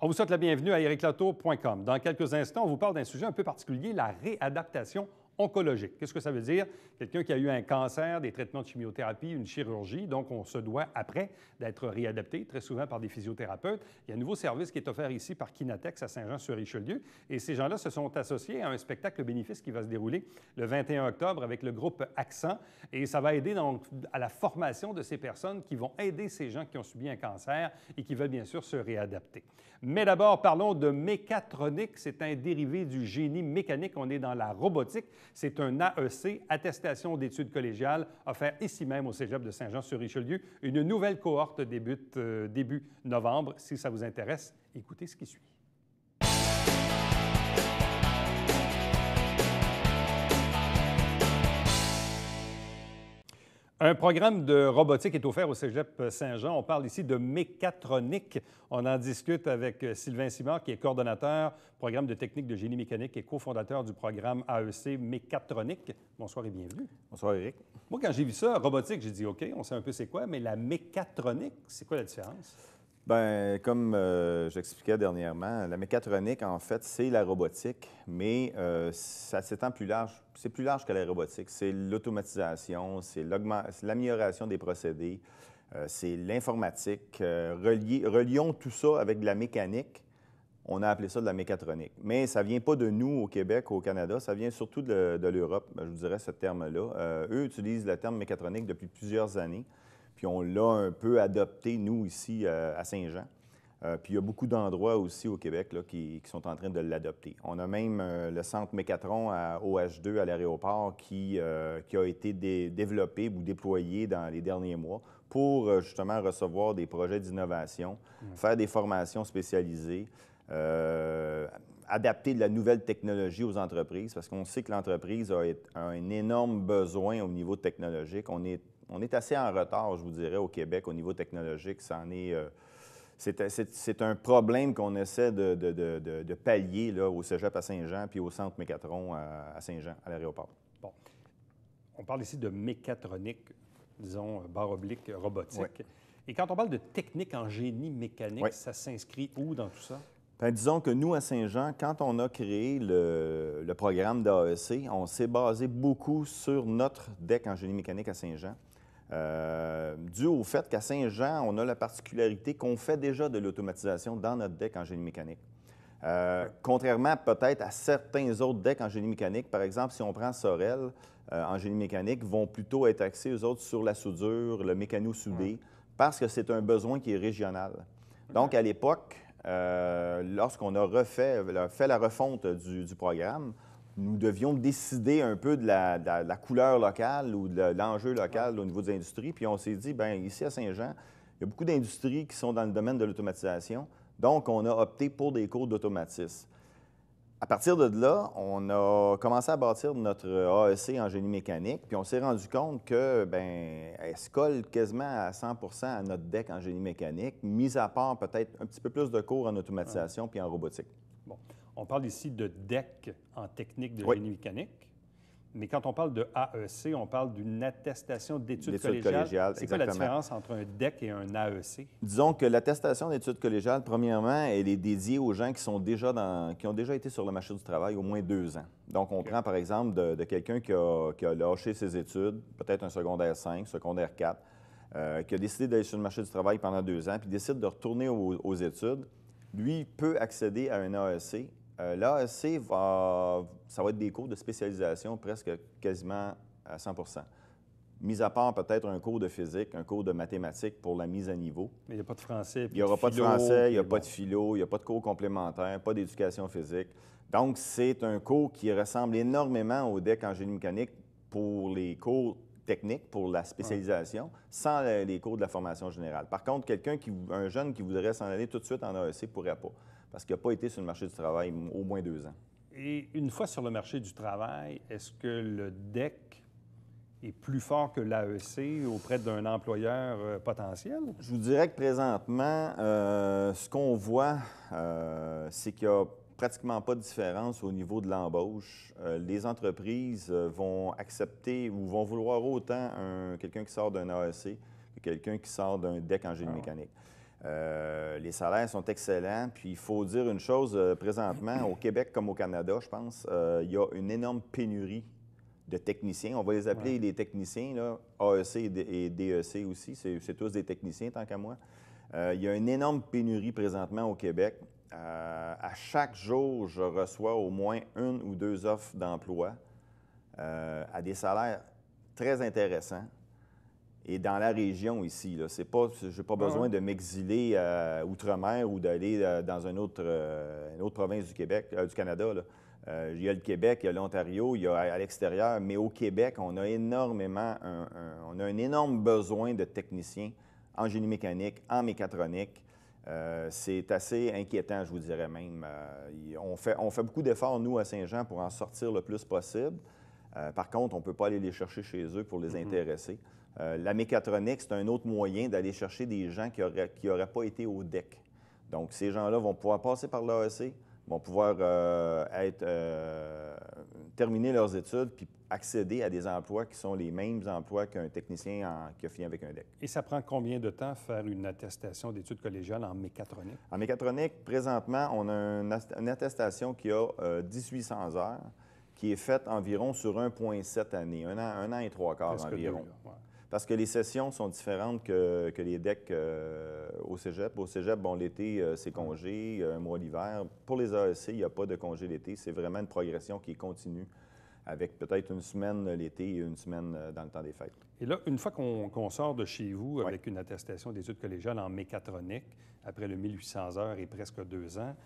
On vous souhaite la bienvenue à ericlatour.com. Dans quelques instants, on vous parle d'un sujet un peu particulier, la réadaptation oncologique. Qu'est-ce que ça veut dire? Quelqu'un qui a eu un cancer, des traitements de chimiothérapie, une chirurgie, donc on se doit, après, d'être réadapté, très souvent par des physiothérapeutes. Il y a un nouveau service qui est offert ici par Kinatex à Saint-Jean-sur-Richelieu. Et ces gens-là se sont associés à un spectacle bénéfice qui va se dérouler le 21 octobre avec le groupe Accent. Et ça va aider donc à la formation de ces personnes qui vont aider ces gens qui ont subi un cancer et qui veulent bien sûr se réadapter. Mais d'abord, parlons de mécatronique. C'est un dérivé du génie mécanique. On est dans la robotique. C'est un AEC, attestation d'études collégiales, offert ici même au Cégep de Saint-Jean-sur-Richelieu. Une nouvelle cohorte débute début novembre. Si ça vous intéresse, écoutez ce qui suit. Un programme de robotique est offert au Cégep Saint-Jean. On parle ici de mécatronique. On en discute avec Sylvain Simard, qui est coordonnateur, programme de technique de génie mécanique et cofondateur du programme AEC Mécatronique. Bonsoir et bienvenue. Bonsoir, Éric. Moi, quand j'ai vu ça, robotique, j'ai dit OK, on sait un peu c'est quoi, mais la mécatronique, c'est quoi la différence? Bien, comme j'expliquais dernièrement, la mécatronique, en fait, c'est la robotique, mais ça s'étend plus large. C'est plus large que la robotique. C'est l'automatisation, c'est l'amélioration des procédés, c'est l'informatique. Relions tout ça avec de la mécanique. On a appelé ça de la mécatronique. Mais ça ne vient pas de nous au Québec ou au Canada, ça vient surtout de l'Europe, je vous dirais ce terme-là. Eux utilisent le terme mécatronique depuis plusieurs années. Puis on l'a un peu adopté, nous, ici, à Saint-Jean. Puis il y a beaucoup d'endroits aussi au Québec là, qui sont en train de l'adopter. On a même le centre Mécatron à OH2 à l'aéroport qui a été développé ou déployé dans les derniers mois pour justement recevoir des projets d'innovation, faire des formations spécialisées, adapter de la nouvelle technologie aux entreprises, parce qu'on sait que l'entreprise a un énorme besoin au niveau technologique. On est assez en retard, je vous dirais, au Québec au niveau technologique. C'est un problème qu'on essaie de pallier là, au Cégep à Saint-Jean puis au centre Mécatron à Saint-Jean, à l'aéroport. Bon. On parle ici de mécatronique, disons, barre oblique, robotique. Oui. Et quand on parle de technique en génie mécanique, ça s'inscrit où dans tout ça? Bien, disons que nous, à Saint-Jean, quand on a créé le programme d'AEC, on s'est basé beaucoup sur notre DEC en génie mécanique à Saint-Jean. Dû au fait qu'à Saint-Jean, on a la particularité qu'on fait déjà de l'automatisation dans notre DEC en génie mécanique. Contrairement peut-être à certains autres DEC en génie mécanique, par exemple, si on prend Sorel en génie mécanique, vont plutôt être axés, eux autres, sur la soudure, le mécano-soudé, parce que c'est un besoin qui est régional. Donc, à l'époque, lorsqu'on a fait la refonte du programme, nous devions décider un peu de la couleur locale ou de l'enjeu local au niveau des industries. Puis on s'est dit, bien, ici à Saint-Jean, il y a beaucoup d'industries qui sont dans le domaine de l'automatisation. Donc, on a opté pour des cours d'automatisme. À partir de là, on a commencé à bâtir notre AEC en génie mécanique, puis on s'est rendu compte que, bien, elle se colle quasiment à 100 à notre DEC en génie mécanique, mis à part peut-être un petit peu plus de cours en automatisation puis en robotique. Bon. On parle ici de DEC en technique de Oui. génie mécanique, mais quand on parle de AEC, on parle d'une attestation d'études collégiales. C'est quoi la différence entre un DEC et un AEC? Disons que l'attestation d'études collégiales, premièrement, elle est dédiée aux gens qui ont déjà été sur le marché du travail au moins 2 ans. Donc, on prend par exemple de quelqu'un qui a lâché ses études, peut-être un secondaire 5, secondaire 4, qui a décidé d'aller sur le marché du travail pendant 2 ans, puis décide de retourner aux études. Lui peut accéder à un AEC. L'AEC, ça va être des cours de spécialisation presque quasiment à 100 mis à part peut-être un cours de physique, un cours de mathématiques pour la mise à niveau. Mais il n'y a pas de français. Il n'y aura pas de français, il n'y a pas de philo, il n'y a pas de cours complémentaires, pas d'éducation physique. Donc, c'est un cours qui ressemble énormément au DEC en génie mécanique pour les cours techniques, pour la spécialisation, sans les cours de la formation générale. Par contre, un jeune qui voudrait s'en aller tout de suite en AEC ne pourrait pas, parce qu'il n'a pas été sur le marché du travail au moins 2 ans. Et une fois sur le marché du travail, est-ce que le DEC est plus fort que l'AEC auprès d'un employeur potentiel? Je vous dirais que présentement, ce qu'on voit, c'est qu'il n'y a pratiquement pas de différence au niveau de l'embauche. Les entreprises vont accepter ou vont vouloir autant quelqu'un qui sort d'un AEC que quelqu'un qui sort d'un DEC en génie mécanique. Les salaires sont excellents. Puis il faut dire une chose, présentement, au Québec comme au Canada, je pense, il y a une énorme pénurie de techniciens. On va les appeler les techniciens, là, AEC et DEC aussi. C'est tous des techniciens, tant qu'à moi. Il y a une énorme pénurie présentement au Québec. À chaque jour, je reçois au moins 1 ou 2 offres d'emploi à des salaires très intéressants. Et dans la région ici, je n'ai pas besoin de m'exiler outre-mer ou d'aller dans une autre province du Québec, du Canada. Là. Il y a le Québec, il y a l'Ontario, il y a à l'extérieur, mais au Québec, on a énormément, on a un énorme besoin de techniciens en génie mécanique, en mécatronique. C'est assez inquiétant, je vous dirais même. On fait beaucoup d'efforts, nous, à Saint-Jean, pour en sortir le plus possible. Par contre, on ne peut pas aller les chercher chez eux pour les intéresser. La mécatronique, c'est un autre moyen d'aller chercher des gens qui n'auraient pas été au DEC. Donc, ces gens-là vont pouvoir passer par l'AEC, vont pouvoir terminer leurs études puis accéder à des emplois qui sont les mêmes emplois qu'un technicien qui a fini avec un DEC. Et ça prend combien de temps faire une attestation d'études collégiales en mécatronique? En mécatronique, présentement, on a une attestation qui a 1800 heures, qui est faite environ sur 1,7 années, un an et 3 quarts Presque environ. deux, là, ouais. Parce que les sessions sont différentes que les DEC au cégep. Au cégep, bon, l'été, c'est congé, un mois l'hiver. Pour les AEC, il n'y a pas de congé l'été. C'est vraiment une progression qui est continue, avec peut-être une semaine l'été et une semaine dans le temps des fêtes. Et là, une fois qu'on sort de chez vous avec une attestation d'études collégiales en mécatronique, après le 1800 heures et presque 2 ans,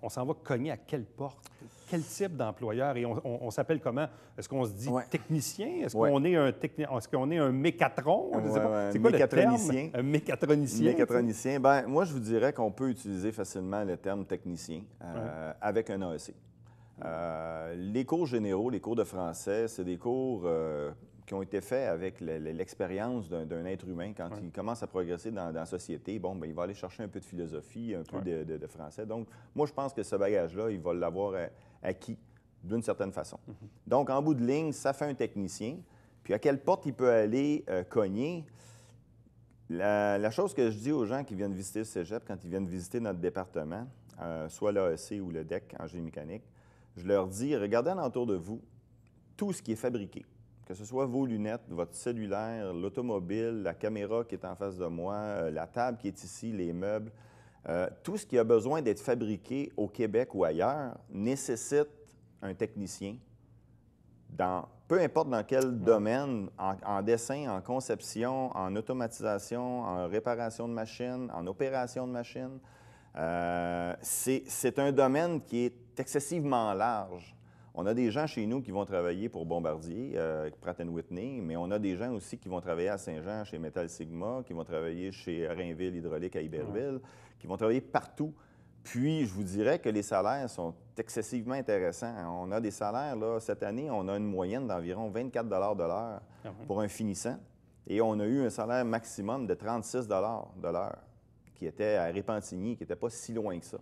on s'en va cogner à quelle porte? Quel type d'employeur? Et on s'appelle comment? Est-ce qu'on se dit technicien? Est-ce qu'on est un mécatron? Je sais pas. C'est quoi le terme? Un mécatronicien? Mécatronicien. Bien, moi, je vous dirais qu'on peut utiliser facilement le terme technicien avec un AEC. Les cours généraux, les cours de français, c'est des cours qui ont été faits avec l'expérience d'un être humain. Quand il commence à progresser dans la société, bon, bien, il va aller chercher un peu de philosophie, un peu de français. Donc, moi, je pense que ce bagage-là, il va l'avoir acquis d'une certaine façon. Donc, en bout de ligne, ça fait un technicien. Puis, à quelle porte il peut aller cogner? La chose que je dis aux gens qui viennent visiter le cégep, quand ils viennent visiter notre département, soit l'AEC ou le DEC en génie mécanique, je leur dis, regardez alentour de vous tout ce qui est fabriqué. Que ce soit vos lunettes, votre cellulaire, l'automobile, la caméra qui est en face de moi, la table qui est ici, les meubles, tout ce qui a besoin d'être fabriqué au Québec ou ailleurs nécessite un technicien peu importe dans quel domaine, en dessin, en conception, en automatisation, en réparation de machines, en opération de machines. C'est un domaine qui est excessivement large. On a des gens chez nous qui vont travailler pour Bombardier, Pratt & Whitney, mais on a des gens aussi qui vont travailler à Saint-Jean, chez Metal Sigma, qui vont travailler chez Rainville Hydraulique à Iberville, qui vont travailler partout. Puis, je vous dirais que les salaires sont excessivement intéressants. On a des salaires, là, cette année, on a une moyenne d'environ 24 de l'heure pour un finissant. Et on a eu un salaire maximum de 36 de l'heure, qui était à Repentigny, qui n'était pas si loin que ça.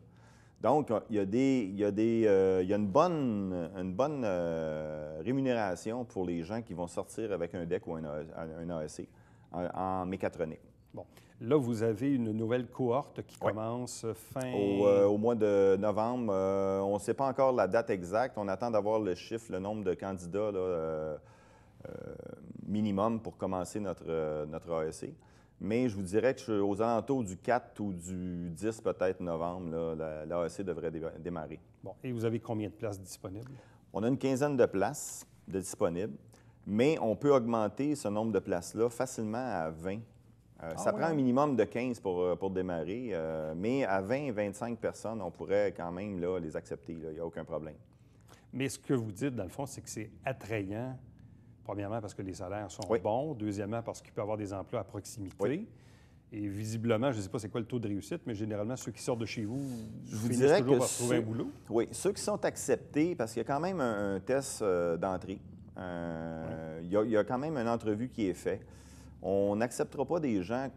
Donc, il y a une bonne rémunération pour les gens qui vont sortir avec un DEC ou un AEC en mécatronique. Bon. Là, vous avez une nouvelle cohorte qui commence fin... Au mois de novembre. On ne sait pas encore la date exacte. On attend d'avoir le chiffre, le nombre de candidats là, minimum pour commencer notre AEC. Mais je vous dirais que aux alentours du 4 ou du 10 peut-être novembre, l'AEC devrait démarrer. Bon. Et vous avez combien de places disponibles? On a une quinzaine de places disponibles, mais on peut augmenter ce nombre de places-là facilement à 20. Ça prend un minimum de 15 pour démarrer, mais à 20-25 personnes, on pourrait quand même là, les accepter. Il n'y a aucun problème. Mais ce que vous dites, dans le fond, c'est que c'est attrayant. Premièrement, parce que les salaires sont bons. Deuxièmement, parce qu'il peut y avoir des emplois à proximité. Et visiblement, je ne sais pas c'est quoi le taux de réussite, mais généralement, ceux qui sortent de chez vous finissent toujours par trouver un boulot. Oui, ceux qui sont acceptés, parce qu'il y a quand même un test d'entrée. Il y a quand même une entrevue qui est faite. On n'acceptera pas des gens,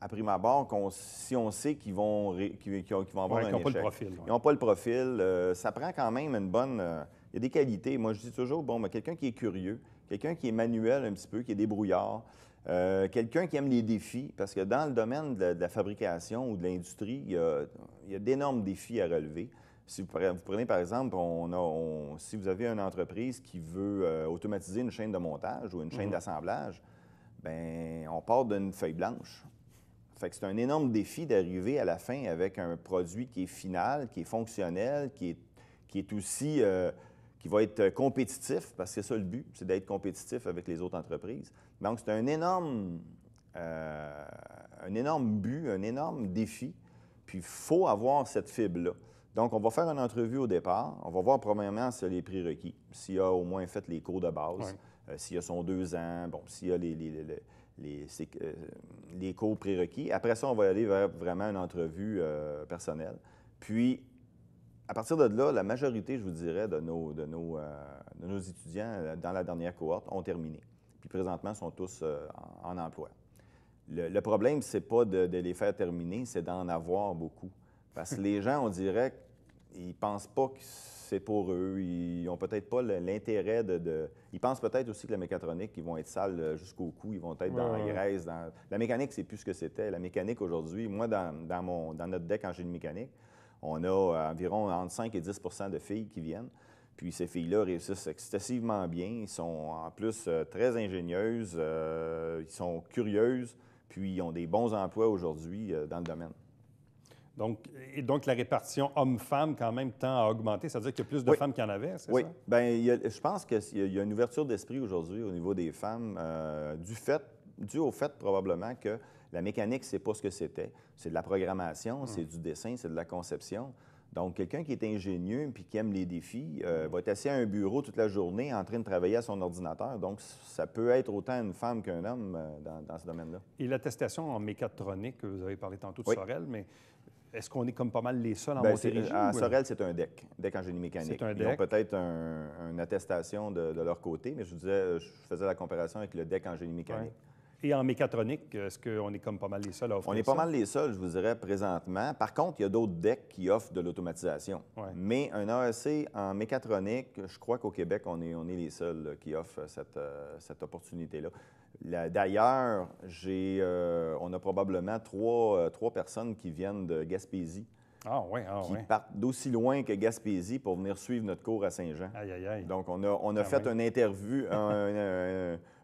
à prime abord, si on sait qu'ils vont avoir un échec. Ils n'ont pas le profil. Ils n'ont pas le profil. Ça prend quand même une bonne... il y a des qualités. Moi, je dis toujours, bon, quelqu'un qui est curieux, quelqu'un qui est manuel un petit peu, qui est débrouillard, Quelqu'un qui aime les défis, parce que dans le domaine de la fabrication ou de l'industrie, il y a d'énormes défis à relever. Si vous prenez, par exemple, si vous avez une entreprise qui veut automatiser une chaîne de montage ou une chaîne d'assemblage, bien, on part d'une feuille blanche. Fait que c'est un énorme défi d'arriver à la fin avec un produit qui est final, qui est fonctionnel, qui est aussi... qui va être compétitif, parce que c'est ça le but, c'est d'être compétitif avec les autres entreprises. Donc, c'est un énorme but, un énorme défi, puis il faut avoir cette fibre-là. Donc, on va faire une entrevue au départ. On va voir premièrement s'il y a les prérequis, s'il a au moins fait les cours de base, s'il y a son 2 ans, bon, s'il y a les cours prérequis. Après ça, on va aller vers vraiment une entrevue personnelle. Puis, à partir de là, la majorité, je vous dirais, de nos étudiants dans la dernière cohorte ont terminé. Puis présentement, sont tous en emploi. Le problème, ce n'est pas de les faire terminer, c'est d'en avoir beaucoup. Parce que les gens, on dirait, ils ne pensent pas que c'est pour eux. Ils n'ont peut-être pas l'intérêt de... Ils pensent peut-être aussi que la mécatronique, ils vont être sales jusqu'au cou, ils vont être dans la graisse. La mécanique, c'est plus ce que c'était. La mécanique, aujourd'hui, moi, dans notre deck en génie mécanique, on a environ entre 5 et 10 de filles qui viennent. Puis ces filles-là réussissent excessivement bien. Ils sont en plus très ingénieuses, ils sont curieuses, puis ils ont des bons emplois aujourd'hui dans le domaine. Donc, la répartition homme-femme, quand même, tend à augmenter. Ça veut dire qu'il y a plus de femmes qu'il y en avait, c'est ça? Oui. Bien, je pense qu'il y a une ouverture d'esprit aujourd'hui au niveau des femmes, dû au fait probablement que la mécanique, c'est pas ce que c'était. C'est de la programmation, c'est du dessin, c'est de la conception. Donc, quelqu'un qui est ingénieux et qui aime les défis va être assis à un bureau toute la journée en train de travailler à son ordinateur. Donc, ça peut être autant une femme qu'un homme dans ce domaine-là. Et l'attestation en mécatronique, vous avez parlé tantôt de Sorel, mais est-ce qu'on est comme pas mal les seuls en Montérégie? À Sorel, c'est un DEC en génie mécanique. C'est un DEC. Ils ont peut-être une attestation de leur côté, mais je faisais la comparaison avec le DEC en génie mécanique. Ouais. Et en mécatronique, est-ce qu'on est comme pas mal les seuls à offrir ça? On est pas mal les seuls, je vous dirais, présentement. Par contre, il y a d'autres decks qui offrent de l'automatisation. Ouais. Mais un AEC en mécatronique, je crois qu'au Québec, on est les seuls là, qui offrent cette opportunité-là. D'ailleurs, on a probablement trois personnes qui viennent de Gaspésie. Qui partent d'aussi loin que Gaspésie pour venir suivre notre cours à Saint-Jean. Aïe, aïe, aïe. Donc, on a fait une interview,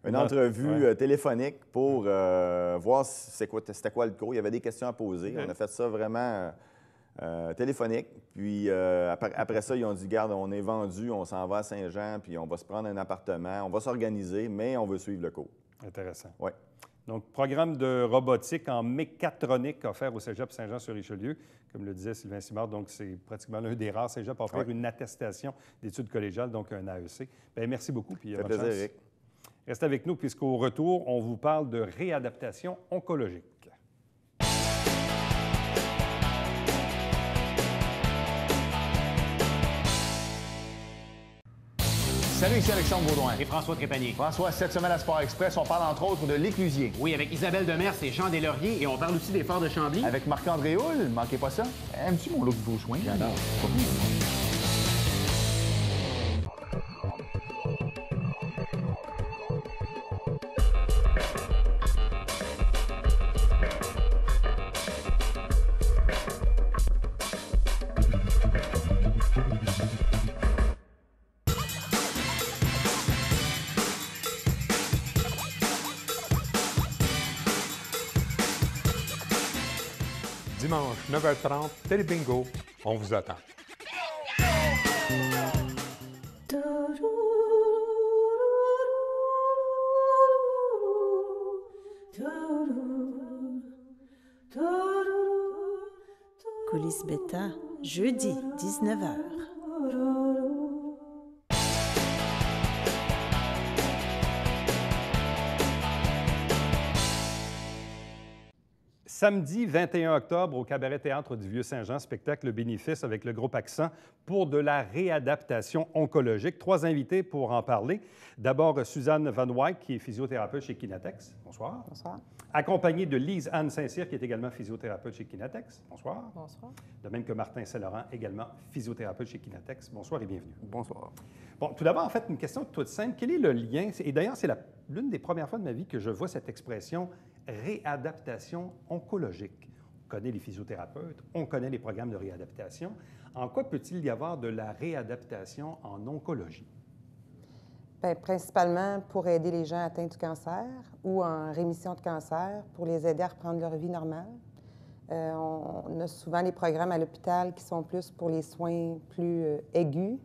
une entrevue téléphonique pour voir c'était quoi le cours. Il y avait des questions à poser. On a fait ça vraiment téléphonique. Puis après ça, ils ont dit, garde, on est vendu, on s'en va à Saint-Jean, puis on va se prendre un appartement, on va s'organiser, mais on veut suivre le cours. Intéressant. Oui. Donc, programme de robotique en mécatronique offert au Cégep Saint-Jean-sur-Richelieu. Comme le disait Sylvain Simard, donc c'est pratiquement l'un des rares cégeps à offrir une attestation d'études collégiales, donc un AEC. Bien, merci beaucoup. Puis, ça fait plaisir, Eric. Restez avec nous, puisqu'au retour, on vous parle de réadaptation oncologique. Salut, ici Alexandre Baudouin. Et François Trépanier. François, cette semaine à Sport Express, on parle entre autres de l'éclusier. Oui, avec Isabelle Demers et Jean Deslauriers. Et on parle aussi des Forts de Chambly. Avec Marc-André Houle, manquez pas ça. Aimes-tu mon look Beauchouin? J'adore. Dimanche, 9h30, Télébingo, on vous attend. Coulisses Bêta, jeudi, 19h. Samedi 21 octobre, au Cabaret Théâtre du Vieux-Saint-Jean, spectacle bénéfice avec le groupe Accent pour de la réadaptation oncologique. 3 invités pour en parler. D'abord, Suzanne Van Wyk, qui est physiothérapeute chez Kinatex. Bonsoir. Bonsoir. Accompagnée de Lise-Anne Saint-Cyr, qui est également physiothérapeute chez Kinatex. Bonsoir. Bonsoir. De même que Martin Saint-Laurent, également physiothérapeute chez Kinatex. Bonsoir et bienvenue. Bonsoir. Bon, tout d'abord, en fait, une question toute simple. Quel est le lien? Et d'ailleurs, c'est l'une des premières fois de ma vie que je vois cette expression réadaptation oncologique. On connaît les physiothérapeutes, on connaît les programmes de réadaptation. En quoi peut-il y avoir de la réadaptation en oncologie? Bien, principalement pour aider les gens atteints du cancer ou en rémission de cancer, pour les aider à reprendre leur vie normale. On a souvent des programmes à l'hôpital qui sont plus pour les soins plus aigus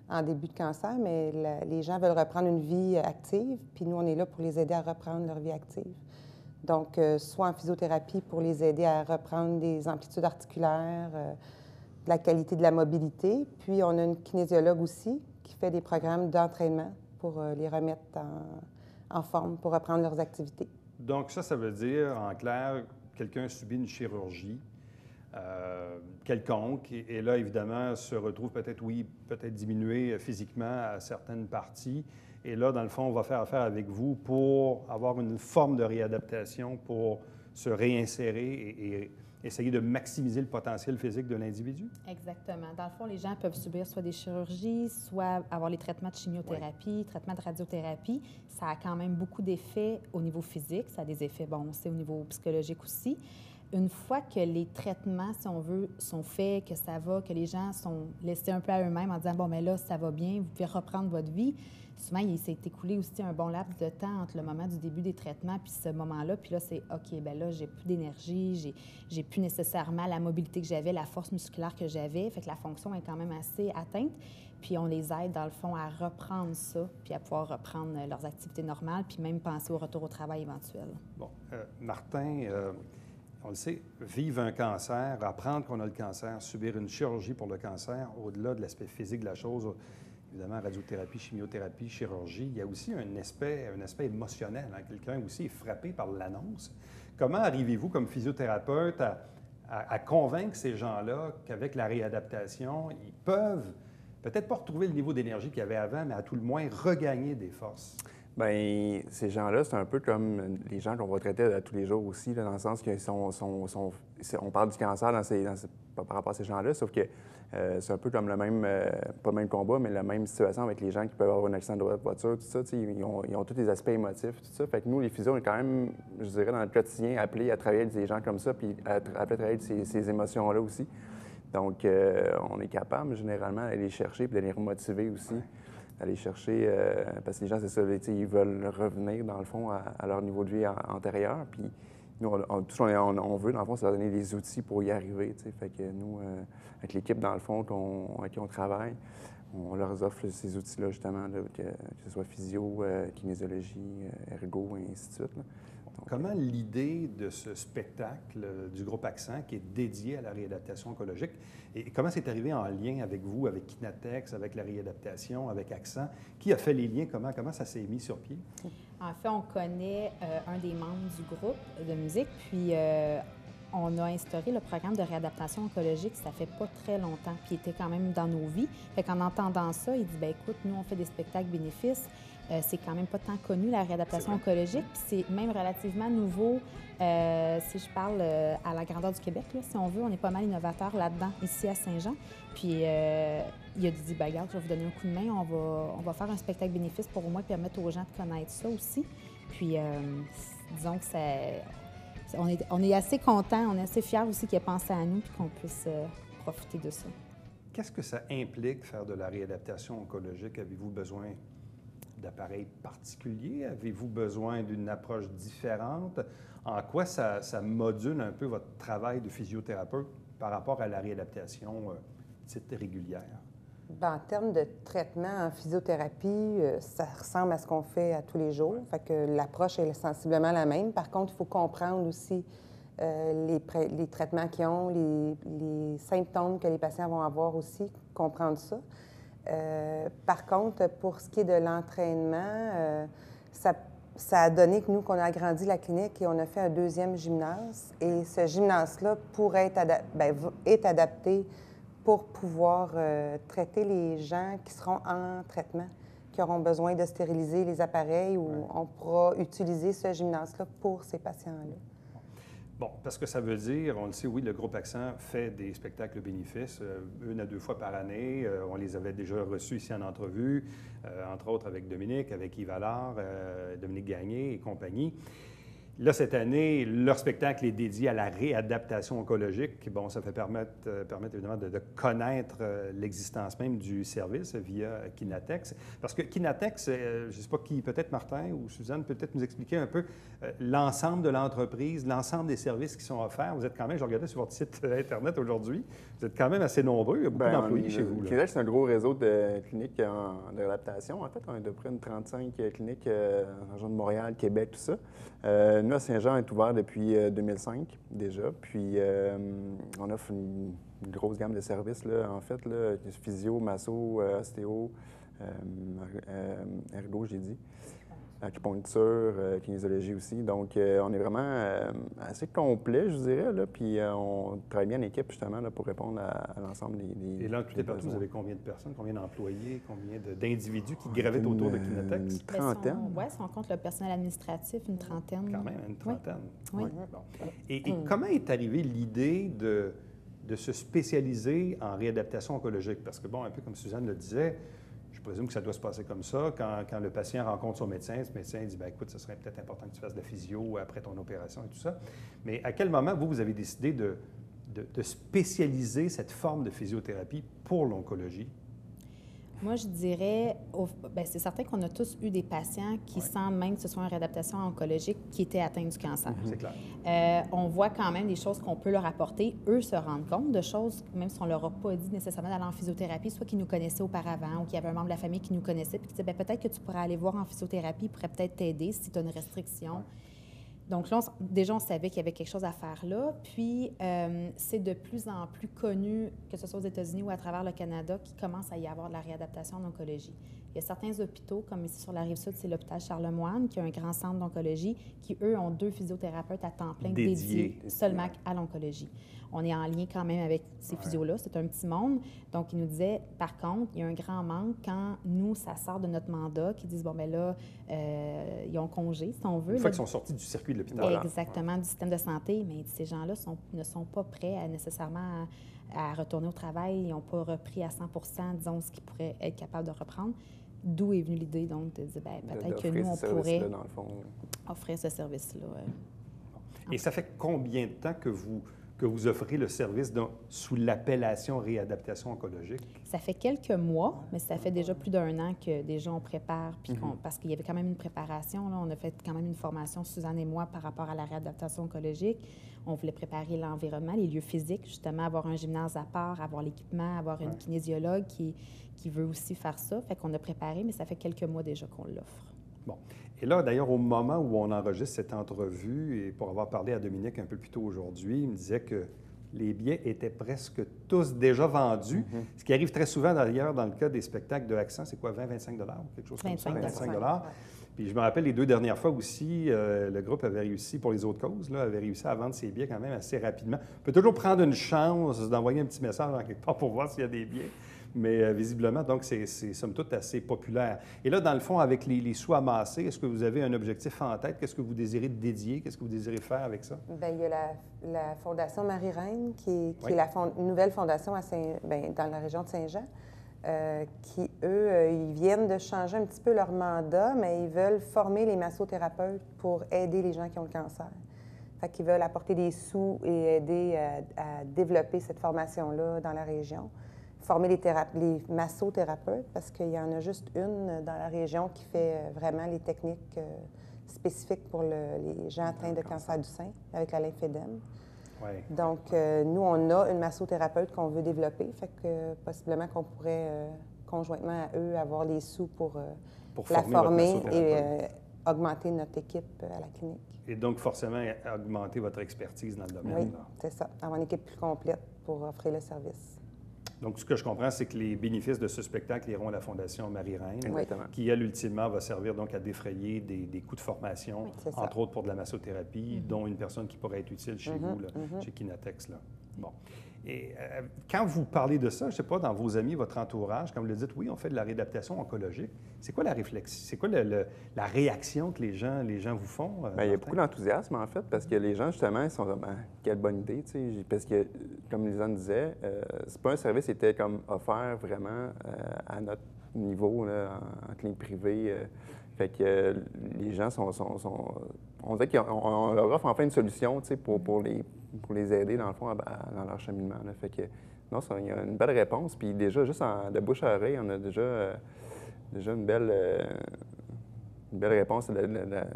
en début de cancer, mais les gens veulent reprendre une vie active, puis nous, on est là pour les aider à reprendre leur vie active. Donc, soit en physiothérapie pour les aider à reprendre des amplitudes articulaires, de la qualité de la mobilité. Puis, on a une kinésiologue aussi qui fait des programmes d'entraînement pour les remettre en forme, pour reprendre leurs activités. Donc, ça veut dire, en clair, quelqu'un subit une chirurgie quelconque et là, évidemment, se retrouve peut-être diminué physiquement à certaines parties. Et là, dans le fond, on va faire affaire avec vous pour avoir une forme de réadaptation, pour se réinsérer et essayer de maximiser le potentiel physique de l'individu? Exactement. Dans le fond, les gens peuvent subir soit des chirurgies, soit avoir les traitements de chimiothérapie, traitements de radiothérapie. Ça a quand même beaucoup d'effets au niveau physique. Ça a des effets, bon, on sait, au niveau psychologique aussi. Une fois que les traitements, si on veut, sont faits, que ça va, que les gens sont laissés un peu à eux-mêmes en disant « bon, mais là, ça va bien, vous pouvez reprendre votre vie », souvent, il s'est écoulé aussi un bon laps de temps entre le moment du début des traitements puis ce moment-là. Puis là, c'est OK, bien là, j'ai plus d'énergie, j'ai plus nécessairement la mobilité que j'avais, la force musculaire que j'avais. Fait que la fonction est quand même assez atteinte. Puis on les aide, dans le fond, à reprendre ça, puis à pouvoir reprendre leurs activités normales, puis même penser au retour au travail éventuel. Bon, Martin, on le sait, vivre un cancer, apprendre qu'on a le cancer, subir une chirurgie pour le cancer, au-delà de l'aspect physique de la chose, évidemment, radiothérapie, chimiothérapie, chirurgie, il y a aussi un aspect émotionnel. Hein? Quelqu'un aussi est frappé par l'annonce. Comment arrivez-vous, comme physiothérapeute, à convaincre ces gens-là qu'avec la réadaptation, ils peuvent peut-être pas retrouver le niveau d'énergie qu'il y avait avant, mais à tout le moins regagner des forces? Bien, ces gens-là, c'est un peu comme les gens qu'on va traiter à tous les jours aussi, là, dans le sens qu'on parle du cancer par rapport à ces gens-là, sauf que c'est un peu comme le même, pas le même combat, mais la même situation avec les gens qui peuvent avoir un accident de voiture, tout ça. Ils ont tous des aspects émotifs, tout ça. Fait que nous, les physios, on est quand même, je dirais, dans le quotidien, appelés à travailler avec des gens comme ça, puis appelés à travailler avec ces émotions-là aussi. Donc, on est capable, généralement, d'aller les chercher puis de les remotiver aussi. Aller chercher, parce que les gens, c'est ça, ils veulent revenir, dans le fond, à leur niveau de vie antérieur. Puis nous, tout ce qu'on veut, dans le fond, c'est leur donner des outils pour y arriver. T'sais. Fait que nous, avec l'équipe, dans le fond, avec qui on travaille, on leur offre ces outils-là, justement, là, que ce soit physio, kinésiologie, ergo, et ainsi de suite. Là. Donc, comment l'idée de ce spectacle du groupe Accent, qui est dédié à la réadaptation oncologique, et comment c'est arrivé en lien avec vous, avec Kinatex, avec la réadaptation, avec Accent? Qui a fait les liens? Comment ça s'est mis sur pied? En fait, on connaît un des membres du groupe de musique, puis on a instauré le programme de réadaptation oncologique, ça fait pas très longtemps, puis il était quand même dans nos vies. Fait qu'en entendant ça, il dit, bien écoute, nous, on fait des spectacles bénéfices. C'est quand même pas tant connu, la réadaptation oncologique, puis c'est même relativement nouveau. Si je parle à la grandeur du Québec, là, si on veut, on est pas mal innovateur là-dedans, ici à Saint-Jean. Puis il a dit, bien, regarde, je vais vous donner un coup de main, on va faire un spectacle bénéfice pour au moins permettre aux gens de connaître ça aussi. Puis disons que on est assez contents, on est assez fiers aussi qu'il ait pensé à nous puis qu'on puisse profiter de ça. Qu'est-ce que ça implique, faire de la réadaptation oncologique? Avez-vous besoin d'appareils particuliers? Avez-vous besoin d'une approche différente? En quoi ça module un peu votre travail de physiothérapeute par rapport à la réadaptation dite régulière? Bien, en termes de traitement en physiothérapie, ça ressemble à ce qu'on fait à tous les jours. Fait que l'approche est sensiblement la même. Par contre, il faut comprendre aussi les traitements qu'ils ont, les symptômes que les patients vont avoir aussi, comprendre ça. Par contre, pour ce qui est de l'entraînement, ça ça a donné que nous, qu'on a agrandi la clinique et on a fait un deuxième gymnase. Et ce gymnase-là est adapté pour pouvoir traiter les gens qui seront en traitement, qui auront besoin de stériliser les appareils, ou on pourra utiliser ce gymnase-là pour ces patients-là. Bon, parce que ça veut dire, on le sait, oui, le groupe Accent fait des spectacles bénéfices 1 à 2 fois par année. On les avait déjà reçus ici en entrevue, entre autres avec Dominique, avec Yves Allard, Dominique Gagné et compagnie. Là, cette année, leur spectacle est dédié à la réadaptation oncologique. Bon, ça fait permettre évidemment de connaître l'existence même du service via Kinatex. Parce que Kinatex, je ne sais pas qui, peut-être Martin ou Suzanne, peut-être nous expliquer un peu l'ensemble de l'entreprise, l'ensemble des services qui sont offerts. Vous êtes quand même, je regardais sur votre site Internet aujourd'hui, vous êtes quand même assez nombreux, il y a beaucoup d'employés chez vous. Kinatex, c'est un gros réseau de cliniques de réadaptation. En fait, on est de près de 35 cliniques dans la région de Montréal, Québec, tout ça. Nous, à Saint-Jean, est ouvert depuis 2005 déjà. Puis, on offre une grosse gamme de services, là, en fait, là, physio, masso, ostéo, ergo, j'ai dit, acupuncture, kinésiologie aussi. Donc, on est vraiment assez complet, je dirais, là. Puis, on travaille bien en équipe, justement, là, pour répondre à l'ensemble des... Et là, tout est partout, vous avez combien de personnes, combien d'employés, combien d'individus qui gravitent autour de Kinatex? Une trentaine. Oui, si on compte le personnel administratif, une trentaine. Quand même, une trentaine. Oui. Bon. Et comment est arrivée l'idée de se spécialiser en réadaptation oncologique? Parce que, bon, un peu comme Suzanne le disait, je présume que ça doit se passer comme ça. Quand le patient rencontre son médecin, ce médecin dit, bien, écoute, ce serait peut-être important que tu fasses de la physio après ton opération et tout ça. Mais à quel moment, vous avez décidé de spécialiser cette forme de physiothérapie pour l'oncologie? Moi, je dirais, c'est certain qu'on a tous eu des patients qui, sans même que ce soit une réadaptation oncologique, qui étaient atteints du cancer. C'est clair. On voit quand même des choses qu'on peut leur apporter. Eux se rendent compte de choses, même si on ne leur a pas dit nécessairement d'aller en physiothérapie, soit qu'ils nous connaissaient auparavant ou qu'il y avait un membre de la famille qui nous connaissait puis qui disait, peut-être que tu pourrais aller voir en physiothérapie, il pourrait peut-être t'aider si tu as une restriction. Ouais. Donc là, déjà, on savait qu'il y avait quelque chose à faire là. Puis, c'est de plus en plus connu, que ce soit aux États-Unis ou à travers le Canada, qu'il commence à y avoir de la réadaptation en oncologie. Il y a certains hôpitaux, comme ici sur la Rive-Sud, c'est l'hôpital Charlemagne, qui a un grand centre d'oncologie, qui, eux, ont 2 physiothérapeutes à temps plein dédiés seulement à l'oncologie. On est en lien quand même avec ces physios-là, c'est un petit monde. Donc, ils nous disaient, par contre, il y a un grand manque quand nous, ça sort de notre mandat, qu'ils disent, bon, bien là, ils ont congé, si on veut. Une fois qu'ils sont sortis du circuit de l'hôpital. Exactement, du système de santé, mais ces gens-là ne sont pas prêts nécessairement à retourner au travail. Ils n'ont pas repris à 100 disons, ce qu'ils pourraient être capables de reprendre. D'où est venue l'idée, donc, de dire, bien, peut-être que nous, on pourrait dans le fond, offrir ce service-là. Et ça fait combien de temps que vous offrez le service sous l'appellation réadaptation oncologique? Ça fait quelques mois, mais ça fait déjà plus d'1 an que déjà on prépare, puis parce qu'il y avait quand même une préparation. Là, on a fait quand même une formation, Suzanne et moi, par rapport à la réadaptation oncologique. On voulait préparer l'environnement, les lieux physiques, justement, avoir un gymnase à part, avoir l'équipement, avoir une kinésiologue qui veut aussi faire ça. Fait qu'on a préparé, mais ça fait quelques mois déjà qu'on l'offre. Bon. Et là, d'ailleurs, au moment où on enregistre cette entrevue, et pour avoir parlé à Dominique un peu plus tôt aujourd'hui, il me disait que les billets étaient presque tous déjà vendus. Ce qui arrive très souvent, d'ailleurs, dans le cas des spectacles de Accent, c'est quoi, 20-25 $ quelque chose comme ça? 25 $. Puis je me rappelle les 2 dernières fois aussi, le groupe avait réussi, pour les autres causes, là, avait réussi à vendre ses billets quand même assez rapidement. On peut toujours prendre une chance d'envoyer un petit message en quelque part pour voir s'il y a des billets. Mais visiblement, donc, c'est somme toute assez populaire. Et là, dans le fond, avec les sous amassés, est-ce que vous avez un objectif en tête? Qu'est-ce que vous désirez dédier? Qu'est-ce que vous désirez faire avec ça? Bien, il y a la Fondation Marie-Reine, qui est la nouvelle fondation dans la région de Saint-Jean, qui, eux, ils viennent de changer un petit peu leur mandat, mais ils veulent former les massothérapeutes pour aider les gens qui ont le cancer. Fait qu'ils veulent apporter des sous et aider à développer cette formation-là dans la région. Former les massothérapeutes, parce qu'il y en a juste une dans la région qui fait vraiment les techniques spécifiques pour les gens atteints de cancer du sein, avec la lymphédème. Ouais. Donc, nous, on a une massothérapeute qu'on veut développer, fait que possiblement qu'on pourrait, conjointement à eux, avoir les sous pour la former et augmenter notre équipe à la clinique. Et donc, forcément, augmenter votre expertise dans le domaine. Oui, c'est ça. Avoir une équipe plus complète pour offrir le service. Donc, ce que je comprends, c'est que les bénéfices de ce spectacle iront à la Fondation Marie-Reine, Exactement. qui, elle, ultimement, va servir donc à défrayer des coûts de formation, c'est ça. entre autres pour de la massothérapie, dont une personne qui pourrait être utile chez vous, là, chez Kinatex. Là. Bon. Et quand vous parlez de ça, je ne sais pas, dans vos amis, votre entourage, quand vous le dites, oui, on fait de la réadaptation oncologique, c'est quoi la réflexion? C'est quoi la réaction que les gens vous font? Bien, il y a Martin? beaucoup d'enthousiasme, en fait, parce que les gens, justement, ils sont comme, ah, quelle bonne idée, tu sais. Parce que, comme Lisanne disait, c'est pas un service qui était comme offert vraiment à notre niveau, là, en clinique privée. Fait que les gens on dirait qu'on leur offre enfin une solution, tu sais, pour les aider, dans le fond, dans leur cheminement, là. Fait que, non, il y a une belle réponse. Puis déjà, juste de bouche à oreille, on a déjà une belle réponse de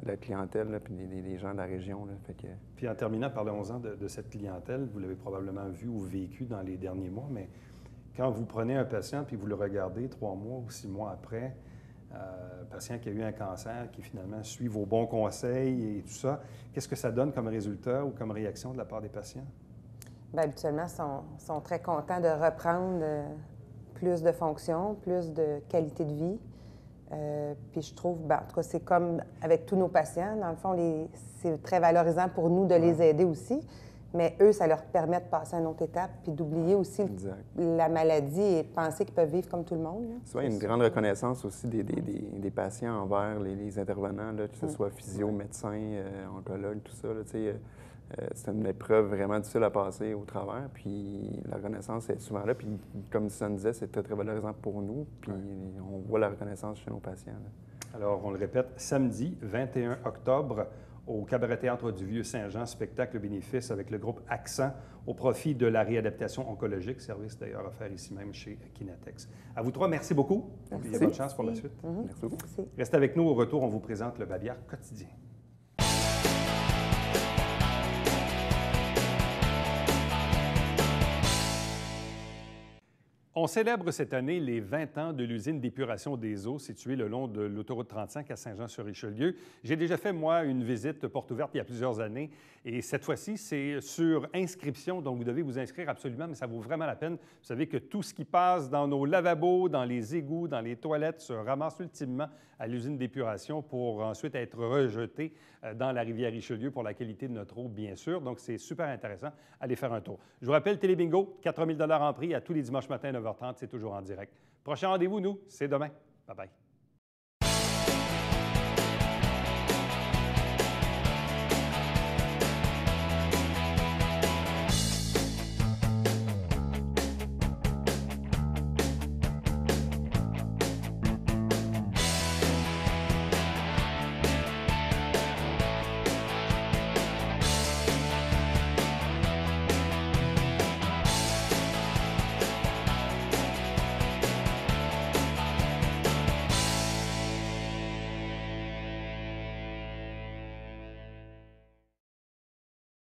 la clientèle, là, puis des gens de la région, là. Fait que... Puis en terminant, parlons-en de cette clientèle. Vous l'avez probablement vu ou vécu dans les derniers mois, mais quand vous prenez un patient puis vous le regardez 3 mois ou 6 mois après, patient qui a eu un cancer, qui finalement suit vos bons conseils et tout ça, qu'est-ce que ça donne comme résultat ou comme réaction de la part des patients? Bien, habituellement, ils sont très contents de reprendre plus de fonctions, plus de qualité de vie. Puis je trouve, en tout cas, c'est comme avec tous nos patients. Dans le fond, c'est très valorisant pour nous de les aider aussi. Mais eux, ça leur permet de passer à une autre étape puis d'oublier aussi la maladie et de penser qu'ils peuvent vivre comme tout le monde. Souvent, il y a une grande reconnaissance aussi des patients envers les intervenants, là, que ce soit physio, médecin, oncologue, tout ça. Là, c'est une épreuve vraiment difficile à passer au travers. Puis la reconnaissance est souvent là. Puis comme ça nous disait, c'est très, très valorisant pour nous. Puis on voit la reconnaissance chez nos patients, là. Alors, on le répète, samedi 21 octobre, au Cabaret Théâtre du Vieux-Saint-Jean, spectacle bénéfice avec le groupe Accent au profit de la réadaptation oncologique, service d'ailleurs offert ici même chez Kinatex. À vous 3, merci beaucoup. Merci. Et bonne chance pour la suite. Merci beaucoup. Merci. Restez avec nous. Au retour, on vous présente le Babillard quotidien. On célèbre cette année les 20 ans de l'usine d'épuration des eaux située le long de l'autoroute 35 à Saint-Jean-sur-Richelieu. J'ai déjà fait, moi, une visite porte ouverte il y a plusieurs années et cette fois-ci, c'est sur inscription, donc vous devez vous inscrire absolument, mais ça vaut vraiment la peine. Vous savez que tout ce qui passe dans nos lavabos, dans les égouts, dans les toilettes se ramasse ultimement à l'usine d'épuration pour ensuite être rejeté dans la rivière Richelieu pour la qualité de notre eau, bien sûr. Donc, c'est super intéressant. Allez faire un tour. Je vous rappelle, Télébingo, 4 000 $ en prix à tous les dimanches matins à 9h30. C'est toujours en direct. Prochain rendez-vous, nous, c'est demain. Bye-bye.